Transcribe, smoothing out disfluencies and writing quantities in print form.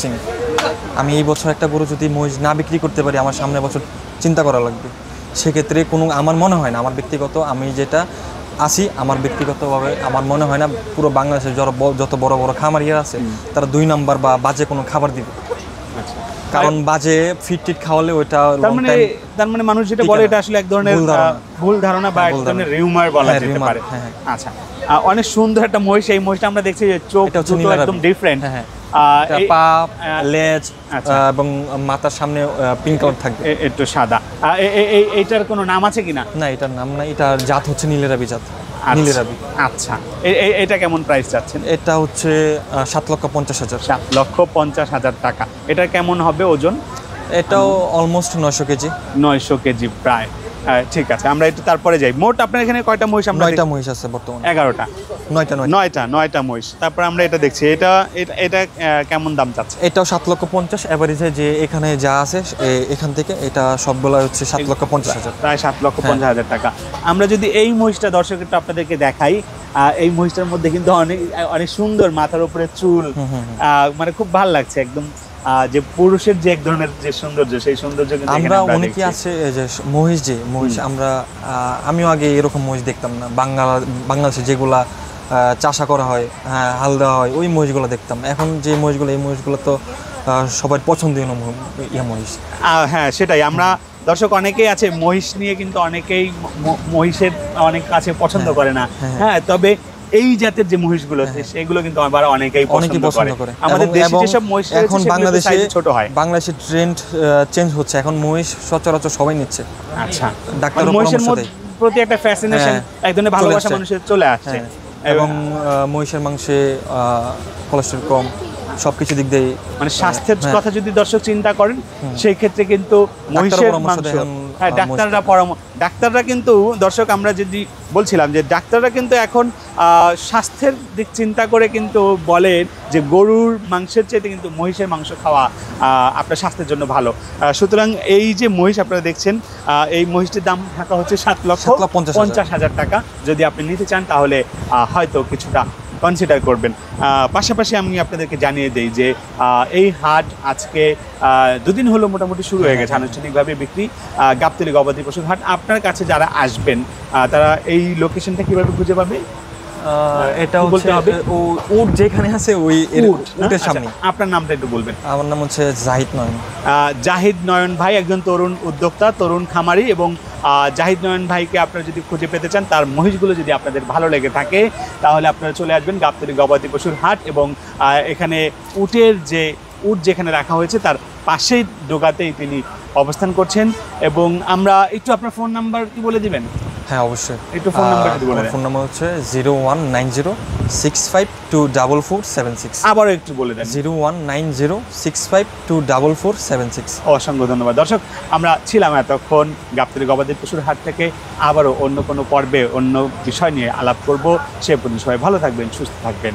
সিং আমি এই বছর একটা গরু যদি মহিষ না বিক্রি করতে পারি আমার সামনের বছর চিন্তা করা লাগবে। সেক্ষেত্রে কোনো আমার মনে হয় না, আমার ব্যক্তিগত আমি যেটা আসি আমার ব্যক্তিগতভাবে আমার মনে হয় না পুরো বাংলাদেশের যত বড় বড় খামারিয়া আছে তারা 2 নাম্বার বা বাজে কোনো খাবার দিবে। কারণ বাজে ফিট খাওয়ালে ওইটা তার মানে মানুষ যেটা বলে এটা আসলে এক ধরনের ভুল ধারণা বা এক ধরনের রিউমার বলা যেতে পারে। আচ্ছা, অনেক সুন্দর একটা মহিষ। এই মহিষটা আমরা দেখছি যে চোখ একদম ডিফারেন্ট, পা লেজ এবং মাথার সামনে পিঙ্ক কালার থাকবে, একটু সাদা। এইটার কোনো নাম আছে কিনা? না, এটার নাম না, এটার জাত হচ্ছে নীলেরাবি জাত। নীলেরাবি। আচ্ছা, এটা কেমন প্রাইস চাচ্ছেন? এটা হচ্ছে 7,50,000। 7,50,000 টাকা। এটা কেমন হবে ওজন? এটাও অলমোস্ট 900 কেজি। 900 কেজি প্রায়। ঠিক আছে, আমরা একটু তারপরে যাই। মোট আপনার এখানে কয়টা মহিষ? আমরা 9টা মহিষ আছে বর্তমানে। 11টা? 9টা মহিষ। তারপর আমরা এটা দেখছি, এটা কেমন দাম চাচ্ছে? এটাও 7,50,000 এভারেজে, যে এখানে যা আছে এখান থেকে এটা সবগুলো হচ্ছে 7,50,000, প্রায় 7,50,000 টাকা। আমরা যদি এই মহিষটা দর্শকটা আপনাদেরকে দেখাই, এই মহিষটার মধ্যে কিন্তু অনেক সুন্দর, মাথার উপরে চুল, মানে খুব ভালো লাগছে একদম। যে পুরুষের যে এক ধরনের যে সৌন্দর্য, সেই সৌন্দর্য কিন্তু আমরা অনেকেই আছে যে মহিষ আমরা আমিও আগে এরকম মহিষ দেখতাম না। বাংলাদেশে যেগুলা চাষা করা হয়, হাল দেওয়া হয়, ওই মহিষগুলো দেখতাম। এখন যে মহিষগুলো, এই মহিষগুলো তো সবার পছন্দনীয় মহিষ। হ্যাঁ, সেটাই। আমরা দর্শক অনেকেই আছে মহিষ নিয়ে কিন্তু অনেকেই মহিষের অনেক কাছে পছন্দ করে না। হ্যাঁ, তবে এই জাতের যে মহিষগুলো সেগুলো কিন্তু আবার অনেকেই পছন্দ করে। আমাদের দেশে যেসব মহিষ এখন বাংলাদেশে ছোট হয়, বাংলাদেশের ট্রেন্ড চেঞ্জ হচ্ছে, এখন মহিষ সচরাচর সবাই নিচ্ছে। আচ্ছা, ডাক্তার মহিষের প্রতি একটা ফ্যাসিনেশন, এক ধরনের ভালোবাসা মানুষের চলে আসছে। এবং মহিষের মাংসে কোলেস্টেরল কম, সবকিছু দিক দিয়ে, মানে স্বাস্থ্যের কথা যদি দর্শক চিন্তা করেন সেই ক্ষেত্রে কিন্তু মহিষের মাংস, হ্যাঁ, ডাক্তাররা কিন্তু দর্শক আমরা যদি বলছিলাম যে ডাক্তাররা কিন্তু এখন স্বাস্থ্যের দিক চিন্তা করে কিন্তু বলেন যে গরুর মাংসের চাইতে কিন্তু মহিষের মাংস খাওয়া আপনার স্বাস্থ্যের জন্য ভালো। সুতরাং এই যে মহিষ আপনারা দেখছেন, এই মহিষটির দাম থাকা হচ্ছে 7,50,000 টাকা। যদি আপনি নিতে চান তাহলে হয়তো কিছুটা কনসিডার করবেন। পাশাপাশি আমি আপনাদেরকে জানিয়ে দিই যে এই হাট আজকে 2 দিন হলো মোটামুটি শুরু হয়ে গেছে আনুষ্ঠানিকভাবে বিক্রি। গাবতলী গবাদি পশুর হাট। আপনার কাছে যারা আসবেন তারা এই লোকেশনটা কিভাবে খুঁজে পাবে? এটা বলতে হবে উট যেখানে আছে ওই উটের সামনে। আপনার নামটা একটু বলবেন। আমার নাম হচ্ছে জাহিদ নয়ন। জাহিদ নয়ন ভাই একজন তরুণ উদ্যোক্তা, তরুণ খামারি, এবং জাহিদ নয়ন ভাইকে আপনারা যদি খুঁজে পেতে চান, তার মহিষগুলো যদি আপনাদের ভালো লেগে থাকে তাহলে আপনারা চলে আসবেন গাবতলী গবাদি পশুর হাট। এবং এখানে উট যেখানে রাখা হয়েছে তার পাশেই ডোগাতেই তিনি অবস্থান করছেন। এবং আমরা একটু আপনার ফোন নাম্বার কি বলে দিবেন? হ্যাঁ, অবশ্যই। একটু ফোন নাম্বার যদি বলে দেন। ফোন নাম্বার হচ্ছে 019065244776। আবারও একটু বলে দেন। 019065244776। অসংখ্য ধন্যবাদ। দর্শক, আমরা ছিলাম এতক্ষণ গাবতলী গবাদি পশুর হাট থেকে। আবারও অন্য কোনো পর্বে অন্য বিষয় নিয়ে আলাপ করব। সে পর্যন্ত সবাই ভালো থাকবেন, সুস্থ থাকবেন।